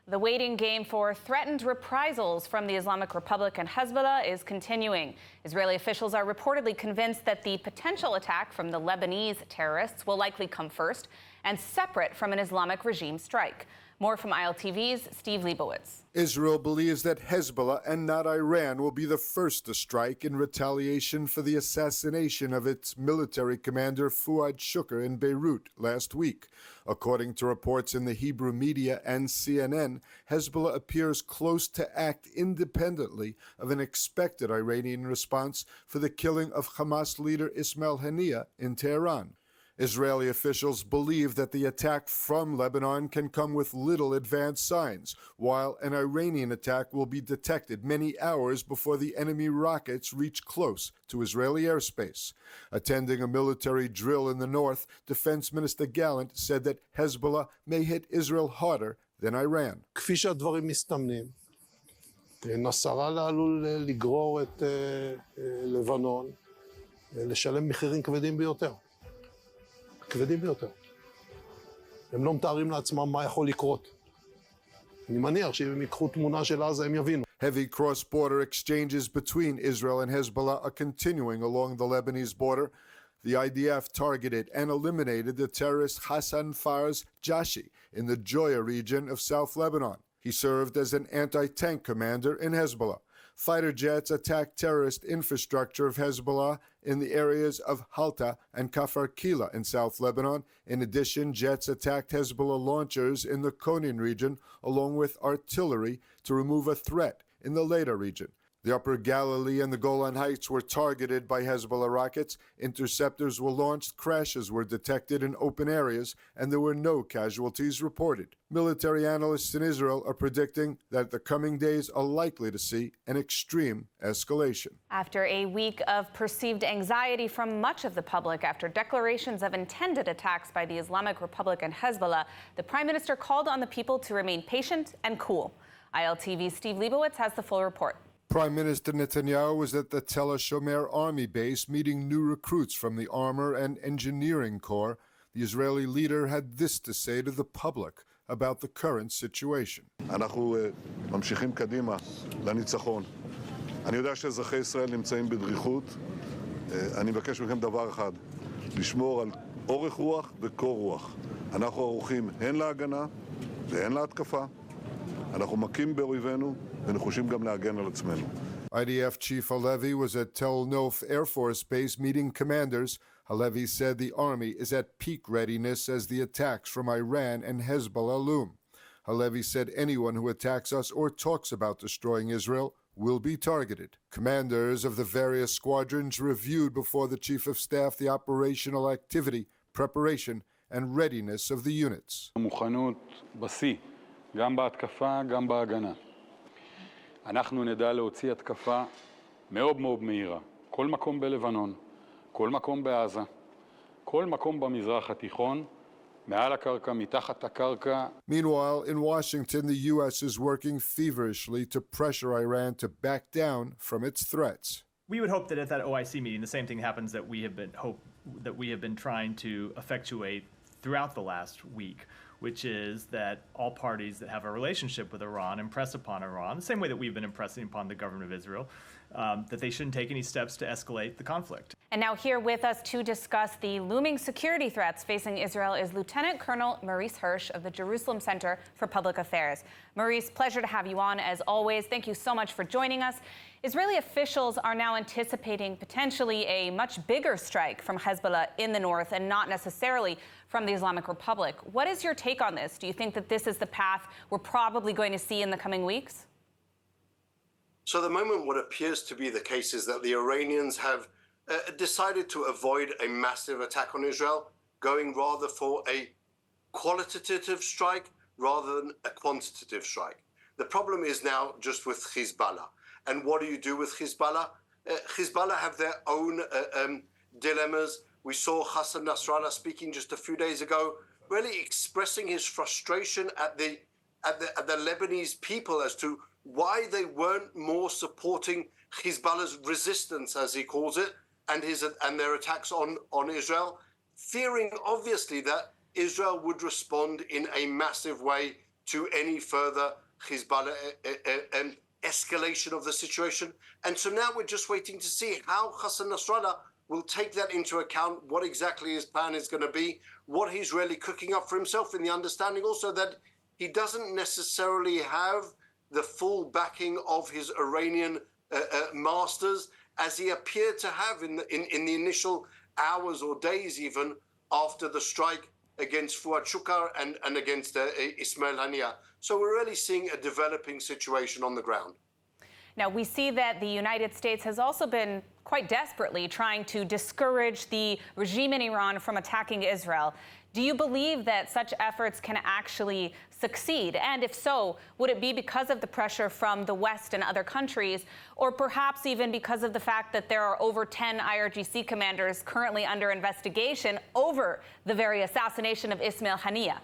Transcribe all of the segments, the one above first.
The waiting game for threatened reprisals from the Islamic Republic and Hezbollah is continuing. Israeli officials are reportedly convinced that the potential attack from the Lebanese terrorists will likely come first and separate from an Islamic regime strike. More from ILTV's Steve Leibowitz. Israel believes that Hezbollah and not Iran will be the first to strike in retaliation for the assassination of its military commander Fuad Shukr in Beirut last week. According to reports in the Hebrew media and CNN, Hezbollah appears close to act independently of an expected Iranian response for the killing of Hamas leader Ismail Haniyeh in Tehran. Israeli officials believe that the attack from Lebanon can come with little advance signs, while an Iranian attack will be detected many hours before the enemy rockets reach close to Israeli airspace. Attending a military drill in the north, Defense Minister Gallant said that Hezbollah may hit Israel harder than Iran. כפי שהדברים מסתמנים, נסראללה עלול לגרור את לבנון לשלם מחירים כבדים ביותר. כבדים ביותר. הם לא מתארים לעצמם מה יכול לקרות. אני מניח שאם יקחו תמונה של עזה הם יבינו. Heavy cross-border exchanges between Israel and Hezbollah are continuing along the Lebanese border. The IDF targeted and eliminated the terrorist Hassan Fars Jashi in the Joya region of South Lebanon. He served as an anti-tank commander in Hezbollah. Fighter jets attacked terrorist infrastructure of Hezbollah in the areas of Halta and Kafar Kila in South Lebanon. In addition, jets attacked Hezbollah launchers in the Konin region, along with artillery to remove a threat in the Leda region. The Upper Galilee and the Golan Heights were targeted by Hezbollah rockets. Interceptors were launched, crashes were detected in open areas, and there were no casualties reported. Military analysts in Israel are predicting that the coming days are likely to see an extreme escalation. After a week of perceived anxiety from much of the public after declarations of intended attacks by the Islamic Republic and Hezbollah, the Prime Minister called on the people to remain patient and cool. ILTV's Steve Leibowitz has the full report. Prime Minister Netanyahu was at the Tel Aviv Army base meeting new recruits from the Armor and Engineering Corps. The Israeli leader had this to say to the public about the current situation. אנחנו ממשיכים קדימה לניצחון. אני יודע שאזרחי ישראל נמצאים בדריכות. אני מבקש מכם דבר אחד, לשמור על אורך רוח וקור רוח. אנחנו ערוכים הן להגנה והן להתקפה. אנחנו מכים באויבינו ונחושים גם להגן על עצמנו. IDF Chief Halevi was at Tel Nof Air Force Base meeting commanders. Halevi said the army is at peak readiness as the attacks from Iran and Hezbollah loom. Halevi said anyone who attacks us or talks about destroying Israel will be targeted. Commanders of the various squadrons reviewed before the Chief of Staff the operational activity, preparation, and readiness of the units. מוכנות בשיא, גם בהתקפה, גם בהגנה. אנחנו נדע להוציא התקפה מאוד מאוד מהירה. כל מקום בלבנון, כל מקום בעזה, כל מקום במזרח התיכון, מעל הקרקע, מתחת הקרקע. Meanwhile, in Washington, the U.S. is working feverishly to pressure Iran to back down from its threats. We would hope that at that OIC meeting, the same thing happens that we have been trying to effectuate throughout the last week, which is that all parties that have a relationship with Iran impress upon Iran, the same way that we've been impressing upon the government of Israel, that they shouldn't take any steps to escalate the conflict. And now here with us to discuss the looming security threats facing Israel is Lieutenant Colonel Maurice Hirsch of the Jerusalem Center for Public Affairs. Maurice, pleasure to have you on as always. Thank you so much for joining us. Israeli officials are now anticipating potentially a much bigger strike from Hezbollah in the north and not necessarily from the Islamic Republic. What is your take on this? Do you think that this is the path we're probably going to see in the coming weeks? So at the moment, what appears to be the case is that the Iranians have decided to avoid a massive attack on Israel, going rather for a qualitative strike rather than a quantitative strike. The problem is now just with Hezbollah. And what do you do with Hezbollah? Hezbollah have their own dilemmas. We saw Hassan Nasrallah speaking just a few days ago, really expressing his frustration at the Lebanese people as to why they weren't more supporting Hezbollah's resistance, as he calls it, and their attacks on Israel, fearing obviously that Israel would respond in a massive way to any further Hezbollah escalation of the situation. And so now we're just waiting to see how Hassan Nasrallah will take that into account, what exactly his plan is going to be, what he's really cooking up for himself, in the understanding also that he doesn't necessarily have the full backing of his Iranian masters, as he appeared to have in the initial hours or days even after the strike against Fuad Shukar and against Ismail Haniyeh. So we're really seeing a developing situation on the ground. Now, we see that the United States has also been quite desperately trying to discourage the regime in Iran from attacking Israel. Do you believe that such efforts can actually succeed? And if so, would it be because of the pressure from the West and other countries, or perhaps even because of the fact that there are over 10 IRGC commanders currently under investigation over the very assassination of Ismail Haniyeh?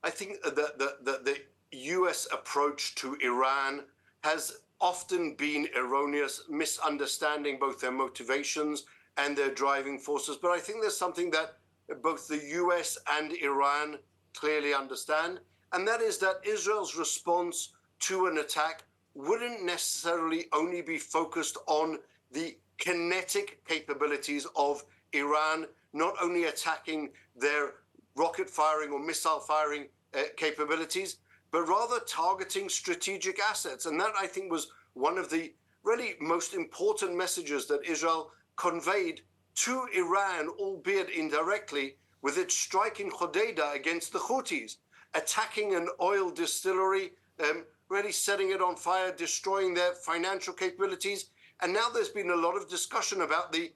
I think the U.S. approach to Iran has often been erroneous, misunderstanding both their motivations and their driving forces. But I think there's something that both the U.S. and Iran clearly understand, and that is that Israel's response to an attack wouldn't necessarily only be focused on the kinetic capabilities of Iran, not only attacking their rocket firing or missile firing capabilities, but rather targeting strategic assets. And that, I think, was one of the really most important messages that Israel conveyed to Iran, albeit indirectly, with its strike in Hodeidah against the Houthis, attacking an oil distillery, really setting it on fire, destroying their financial capabilities. And now there's been a lot of discussion about the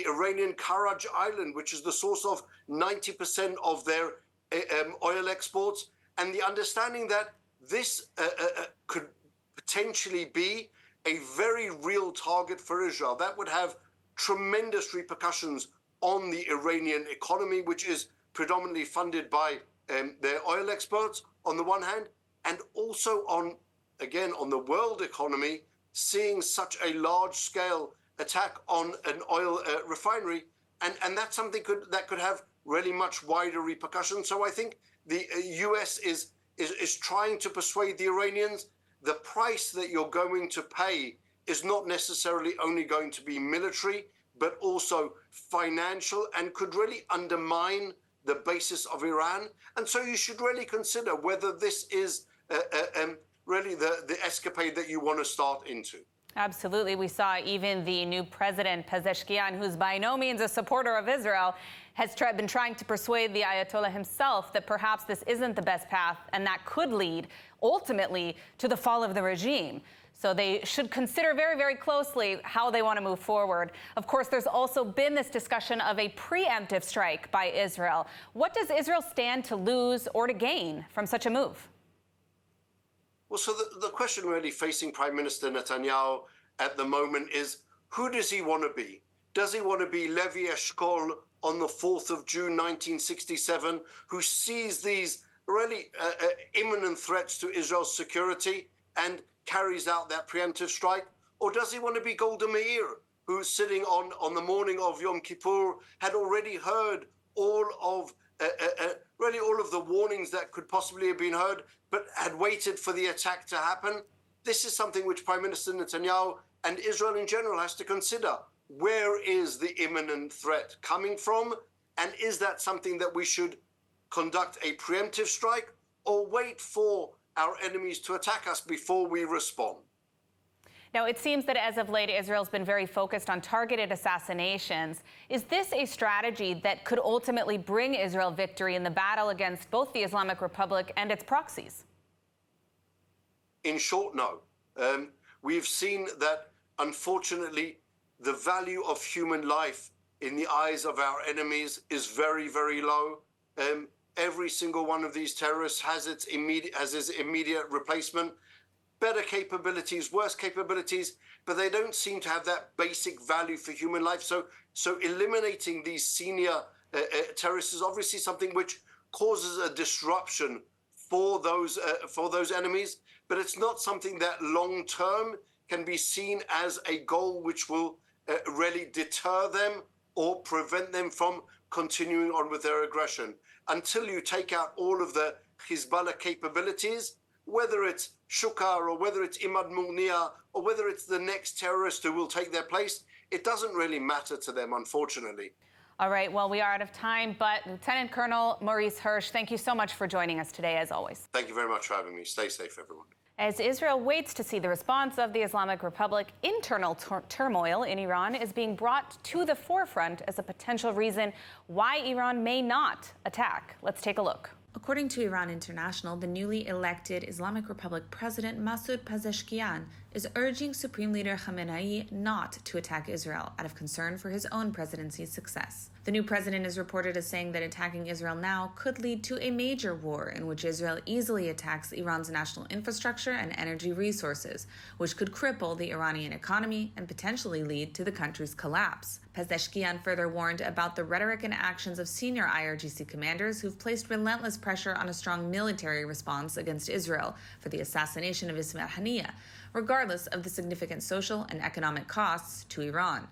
Iranian Karaj Island, which is the source of 90% of their oil exports, and the understanding that this could potentially be a very real target for Israel. That would have tremendous repercussions on the Iranian economy, which is predominantly funded by their oil exports on the one hand, and also on the world economy, seeing such a large-scale attack on an oil refinery, and that's something that could have really much wider repercussions. So I think the U.S. is trying to persuade the Iranians the price that you're going to pay is not necessarily only going to be military, but also financial, and could really undermine the basis of Iran. And so you should really consider whether this is really the escapade that you want to start into. Absolutely. We saw even the new president, Pezeshkian, who's by no means a supporter of Israel, has been trying to persuade the Ayatollah himself that perhaps this isn't the best path, and that could lead ultimately to the fall of the regime. So they should consider very, very closely how they want to move forward. Of course, there's also been this discussion of a preemptive strike by Israel. What does Israel stand to lose or to gain from such a move? Well, so the question really facing Prime Minister Netanyahu at the moment is, who does he want to be? Does he want to be Levi Eshkol on the 4th of June 1967, who sees these really imminent threats to Israel's security and carries out that preemptive strike? Or does he want to be Golda Meir, who's sitting on the morning of Yom Kippur, had already heard all of the warnings that could possibly have been heard, but had waited for the attack to happen? This is something which Prime Minister Netanyahu and Israel in general has to consider. Where is the imminent threat coming from? And is that something that we should conduct a preemptive strike, or wait for our enemies to attack us before we respond? Now, it seems that as of late, Israel's been very focused on targeted assassinations. Is this a strategy that could ultimately bring Israel victory in the battle against both the Islamic Republic and its proxies? In short, no. We've seen that, unfortunately, the value of human life in the eyes of our enemies is very, very low. Every single one of these terrorists has its immediate replacement. Better capabilities, worse capabilities, but they don't seem to have that basic value for human life. So eliminating these senior terrorists is obviously something which causes a disruption for those enemies, but it's not something that long term can be seen as a goal which will really deter them or prevent them from continuing on with their aggression. Until you take out all of the Hezbollah capabilities, whether it's Shukar or whether it's Imad Mughniyeh or whether it's the next terrorist who will take their place, it doesn't really matter to them, unfortunately. All right, well, we are out of time, but Lieutenant Colonel Maurice Hirsch, thank you so much for joining us today, as always. Thank you very much for having me. Stay safe, everyone. As Israel waits to see the response of the Islamic Republic, internal turmoil in Iran is being brought to the forefront as a potential reason why Iran may not attack. Let's take a look. According to Iran International, the newly elected Islamic Republic President Masoud Pezeshkian is urging Supreme Leader Khamenei not to attack Israel out of concern for his own presidency's success. The new president is reported as saying that attacking Israel now could lead to a major war in which Israel easily attacks Iran's national infrastructure and energy resources, which could cripple the Iranian economy and potentially lead to the country's collapse. Pezeshkian further warned about the rhetoric and actions of senior IRGC commanders who've placed relentless pressure on a strong military response against Israel for the assassination of Ismail Haniyeh, regardless of the significant social and economic costs to Iran.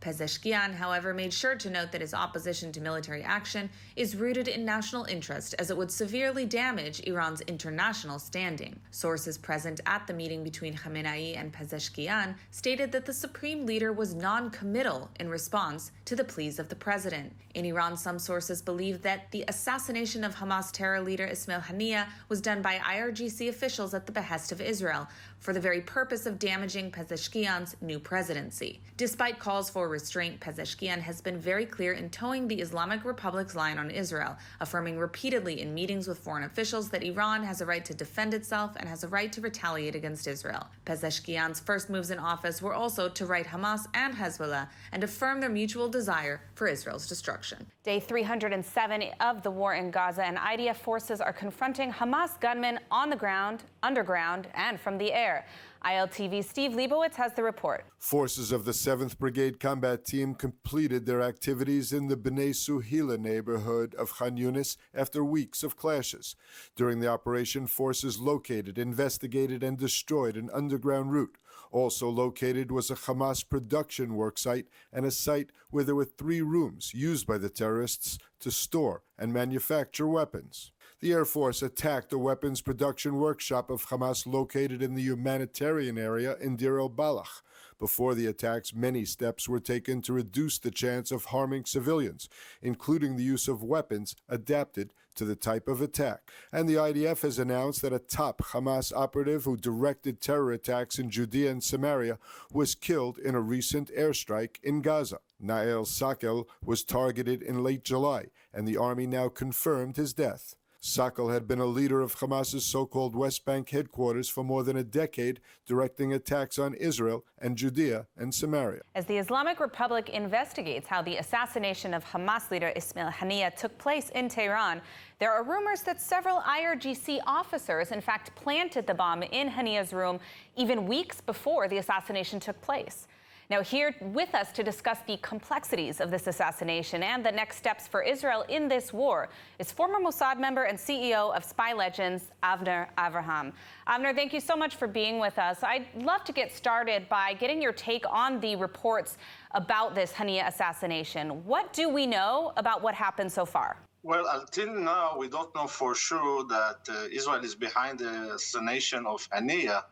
Pezeshkian, however, made sure to note that his opposition to military action is rooted in national interest, as it would severely damage Iran's international standing. Sources present at the meeting between Khamenei and Pezeshkian stated that the supreme leader was non-committal in response to the pleas of the president. In Iran, some sources believe that the assassination of Hamas terror leader Ismail Haniyeh was done by IRGC officials at the behest of Israel for the very purpose of damaging Pezeshkian's new presidency. Despite calls for restraint, Pezeshkian has been very clear in towing the Islamic Republic's line on Israel, affirming repeatedly in meetings with foreign officials that Iran has a right to defend itself and has a right to retaliate against Israel. Pezeshkian's first moves in office were also to right Hamas and Hezbollah and affirm their mutual desire for Israel's destruction. Day 307 of the war in Gaza, and IDF forces are confronting Hamas gunmen on the ground, underground, and from the air. ILTV Steve Leibowitz has the report. Forces of the 7th Brigade Combat Team completed their activities in the Bnei Suhila neighborhood of Khan Yunis after weeks of clashes. During the operation, forces located, investigated, and destroyed an underground route. Also located was a Hamas production worksite and a site where there were 3 rooms used by the terrorists to store and manufacture weapons. The Air Force attacked a weapons production workshop of Hamas located in the humanitarian area in Deir el-Balach. Before the attacks, many steps were taken to reduce the chance of harming civilians, including the use of weapons adapted to the type of attack. And the IDF has announced that a top Hamas operative who directed terror attacks in Judea and Samaria was killed in a recent airstrike in Gaza. Nael Sakel was targeted in late July, and the army now confirmed his death. Sakel had been a leader of Hamas's so-called West Bank headquarters for more than a decade, directing attacks on Israel and Judea and Samaria. As the Islamic Republic investigates how the assassination of Hamas leader Ismail Haniyeh took place in Tehran, there are rumors that several IRGC officers, in fact, planted the bomb in Haniyeh's room even weeks before the assassination took place. Now, here with us to discuss the complexities of this assassination and the next steps for Israel in this war is former Mossad member and CEO of Spy Legends, Avner Avraham. Avner, thank you so much for being with us. I'd love to get started by getting your take on the reports about this Haniyeh assassination. What do we know about what happened so far? Well, until now, we don't know for sure that Israel is behind the assassination of Haniyeh.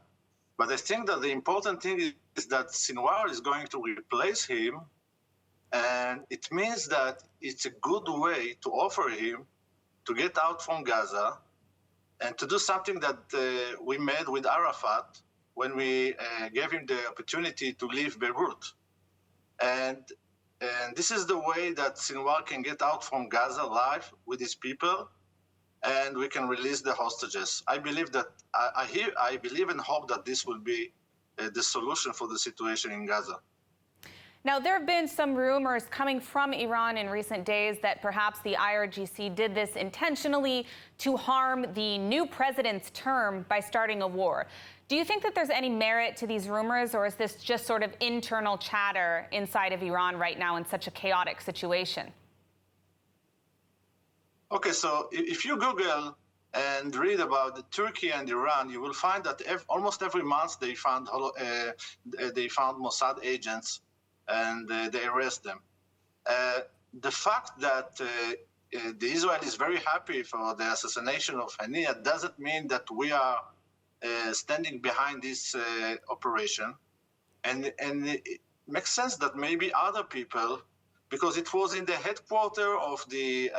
But I think that the important thing is that Sinwar is going to replace him, and it means that it's a good way to offer him to get out from Gaza and to do something that we made with Arafat when we gave him the opportunity to leave Beirut. And this is the way that Sinwar can get out from Gaza alive with his people, and we can release the hostages. I believe that I believe and hope that this will be the solution for the situation in Gaza. Now, there have been some rumors coming from Iran in recent days that perhaps the IRGC did this intentionally to harm the new president's term by starting a war. Do you think that there's any merit to these rumors, or is this just sort of internal chatter inside of Iran right now in such a chaotic situation? Okay, so if you Google and read about Turkey and Iran, you will find that almost every month they found Mossad agents and they arrest them. The fact that the Israel is very happy for the assassination of Haniya doesn't mean that we are standing behind this operation. And it makes sense that maybe other people, because it was in the headquarters of the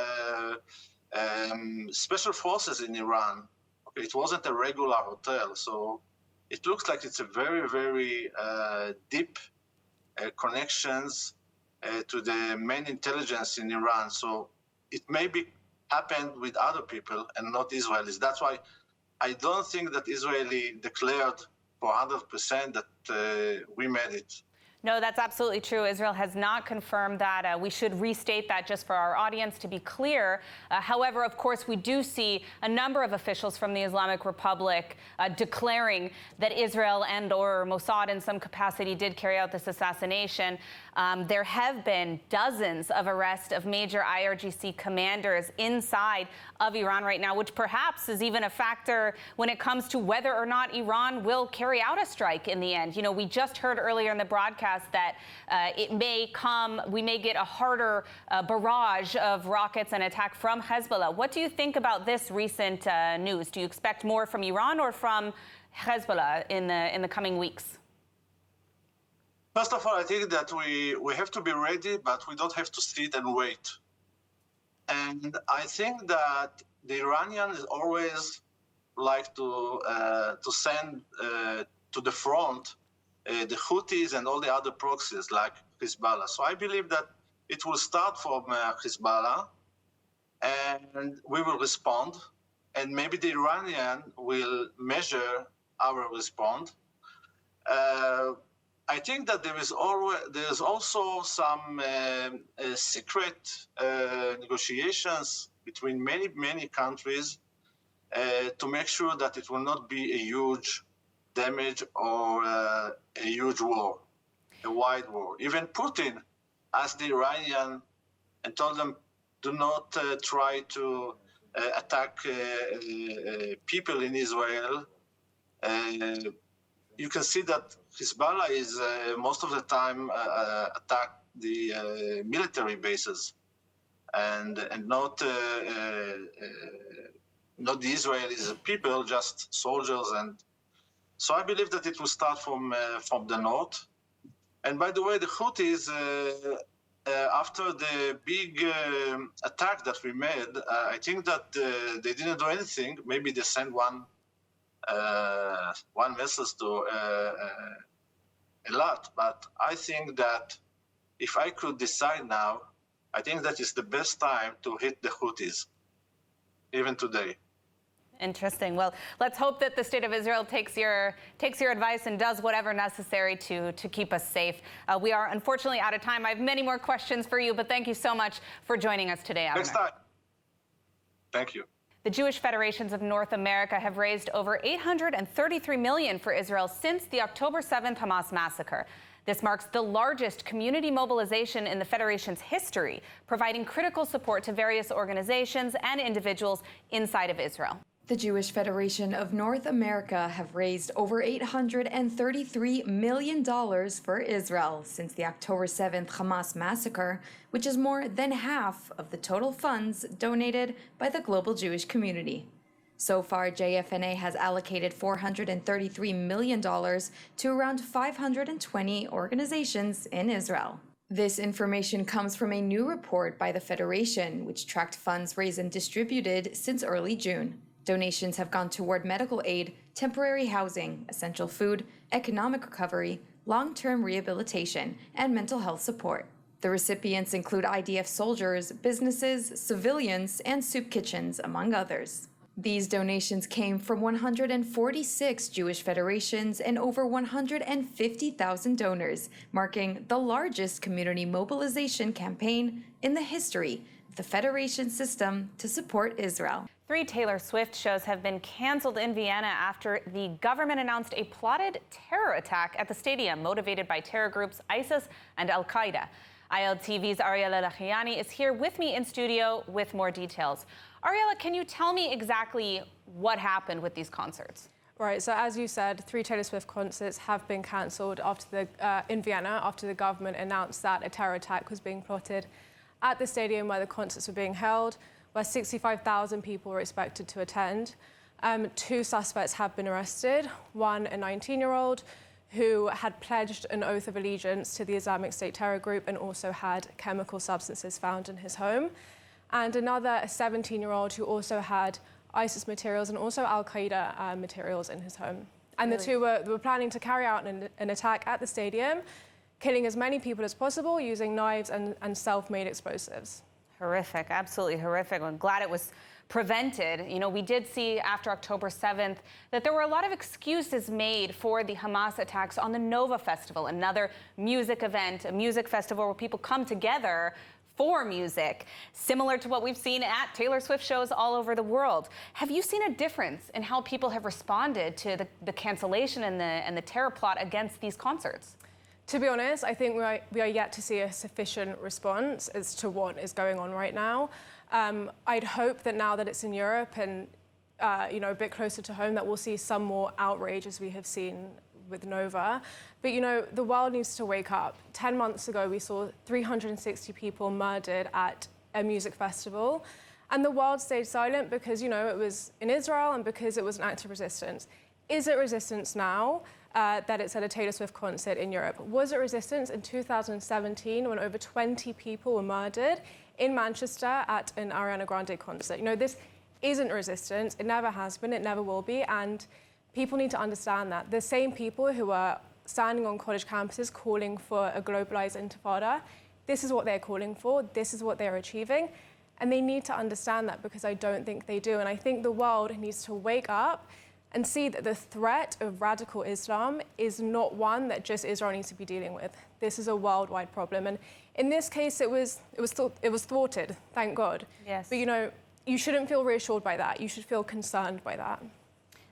special forces in Iran. Okay, it wasn't a regular hotel, so it looks like it's a very, very deep connections to the main intelligence in Iran. So it maybe happened with other people and not Israelis. That's why I don't think that Israeli declared for 100% that we made it. No, that's absolutely true. Israel has not confirmed that. We should restate that just for our audience to be clear. However, of course, we do see a number of officials from the Islamic Republic declaring that Israel and or Mossad in some capacity did carry out this assassination. There have been dozens of arrests of major IRGC commanders inside of Iran right now, which perhaps is even a factor when it comes to whether or not Iran will carry out a strike in the end. You know, we just heard earlier in the broadcast that we may get a harder barrage of rockets and attack from Hezbollah. What do you think about this recent news? Do you expect more from Iran or from Hezbollah in the coming weeks? First of all, I think that we have to be ready, but we don't have to sit and wait. And I think that the Iranians always like to send to the front the Houthis and all the other proxies like Hezbollah. So I believe that it will start from Hezbollah, and we will respond, and maybe the Iranian will measure our response. I think that there's also some secret negotiations between many countries to make sure that it will not be a huge damage or a huge war, a wide war. Even Putin asked the Iranian and told them, do not try to attack people in Israel. You can see that Hezbollah is most of the time attack the military bases and not the Israelis people, just soldiers. And so I believe that it will start from the north. And by the way, the Houthis, after the big attack that we made, I think that they didn't do anything. Maybe they sent one message to a lot. But I think that if I could decide now, I think that is the best time to hit the Houthis, even today. Interesting. Well, let's hope that the state of Israel takes your advice and does whatever necessary to keep us safe. We are unfortunately out of time. I have many more questions for you, but thank you so much for joining us today, Avner. Next time. Thank you. The Jewish Federations of North America have raised over $833 million for Israel since the October 7th Hamas massacre. This marks the largest community mobilization in the Federation's history, providing critical support to various organizations and individuals inside of Israel. The Jewish Federation of North America have raised over $833 million for Israel since the October 7th Hamas massacre, which is more than half of the total funds donated by the global Jewish community. So far, JFNA has allocated $433 million to around 520 organizations in Israel. This information comes from a new report by the Federation, which tracked funds raised and distributed since early June. Donations have gone toward medical aid, temporary housing, essential food, economic recovery, long-term rehabilitation, and mental health support. The recipients include IDF soldiers, businesses, civilians, and soup kitchens, among others. These donations came from 146 Jewish federations and over 150,000 donors, marking the largest community mobilization campaign in the history of the Federation system to support Israel. 3 Taylor Swift shows have been canceled in Vienna after the government announced a plotted terror attack at the stadium motivated by terror groups ISIS and Al-Qaeda. ILTV's Ariela Lachiani is here with me in studio with more details. Ariela, can you tell me exactly what happened with these concerts? Right, so as you said, 3 Taylor Swift concerts have been cancelled in Vienna after the government announced that a terror attack was being plotted. at the stadium where the concerts were being held, where 65,000 people were expected to attend. 2 suspects have been arrested, one a 19-year-old who had pledged an oath of allegiance to the Islamic State terror group and also had chemical substances found in his home, and another a 17-year-old who also had ISIS materials and also Al-Qaeda materials in his home. And the two were planning to carry out an attack at the stadium, killing as many people as possible using knives and self-made explosives. Horrific, absolutely horrific. I'm glad it was prevented. You know, we did see after October 7th that there were a lot of excuses made for the Hamas attacks on the Nova Festival, another music event, a music festival where people come together for music, similar to what we've seen at Taylor Swift shows all over the world. Have you seen a difference in how people have responded to the cancellation and the terror plot against these concerts? To be honest, I think we are yet to see a sufficient response as to what is going on right now. I'd hope that now that it's in Europe and a bit closer to home, that we'll see some more outrage as we have seen with Nova. But the world needs to wake up. 10 months ago, we saw 360 people murdered at a music festival, and the world stayed silent because it was in Israel and because it was an act of resistance. Is it resistance now? That it's at a Taylor Swift concert in Europe? Was it resistance in 2017 when over 20 people were murdered in Manchester at an Ariana Grande concert? This isn't resistance. It never has been. It never will be. And people need to understand that. The same people who are standing on college campuses calling for a globalized intifada, this is what they're calling for. This is what they're achieving. And they need to understand that, because I don't think they do. And I think the world needs to wake up and see that the threat of radical Islam is not one that just Israel needs to be dealing with. This is a worldwide problem. And in this case, it was thwarted, thank God. Yes. But you shouldn't feel reassured by that. You should feel concerned by that.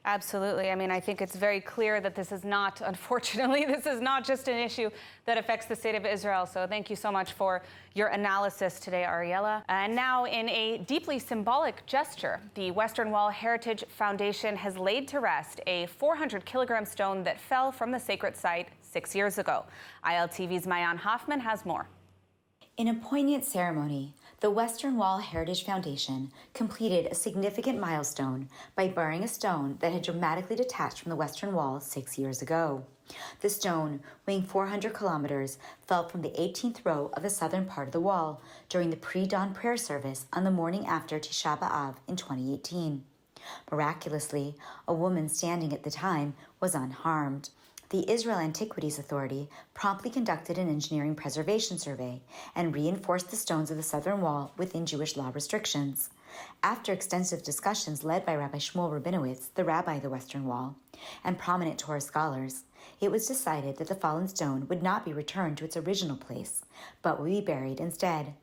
Absolutely. I mean, I think it's very clear that this is not, unfortunately, this is not just an issue that affects the state of Israel. So thank you so much for your analysis today, Ariella. And now, in a deeply symbolic gesture, the Western Wall Heritage Foundation has laid to rest a 400-kilogram stone that fell from the sacred site 6 years ago. ILTV's Mayan Hoffman has more. In a poignant ceremony, the Western Wall Heritage Foundation completed a significant milestone by burying a stone that had dramatically detached from the Western Wall 6 years ago. The stone, weighing 400 kilometers, fell from the 18th row of the southern part of the wall during the pre-dawn prayer service on the morning after Tisha B'Av in 2018. Miraculously, a woman standing at the time was unharmed. The Israel Antiquities Authority promptly conducted an engineering preservation survey and reinforced the stones of the southern wall within Jewish law restrictions. After extensive discussions led by Rabbi Shmuel Rabinowitz, the rabbi of the Western Wall, and prominent Torah scholars, it was decided that the fallen stone would not be returned to its original place, but would be buried instead.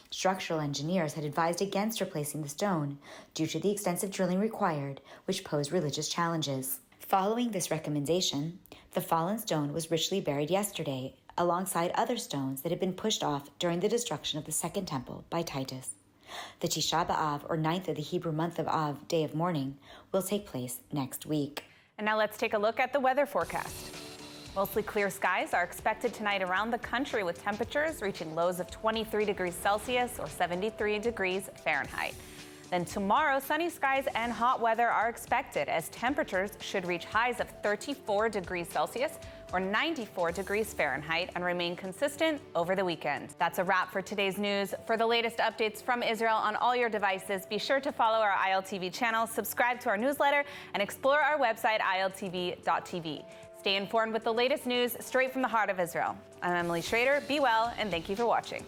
Structural engineers had advised against replacing the stone due to the extensive drilling required, which posed religious challenges. Following this recommendation, the fallen stone was ritually buried yesterday, alongside other stones that had been pushed off during the destruction of the Second Temple by Titus. The Tisha B'Av, or 9th of the Hebrew month of Av, day of mourning, will take place next week. And now let's take a look at the weather forecast. Mostly clear skies are expected tonight around the country, with temperatures reaching lows of 23 degrees Celsius or 73 degrees Fahrenheit. Then tomorrow, sunny skies and hot weather are expected, as temperatures should reach highs of 34 degrees Celsius or 94 degrees Fahrenheit and remain consistent over the weekend. That's a wrap for today's news. For the latest updates from Israel on all your devices, be sure to follow our ILTV channel, subscribe to our newsletter, and explore our website, ILTV.tv. Stay informed with the latest news straight from the heart of Israel. I'm Emily Schrader. Be well, and thank you for watching.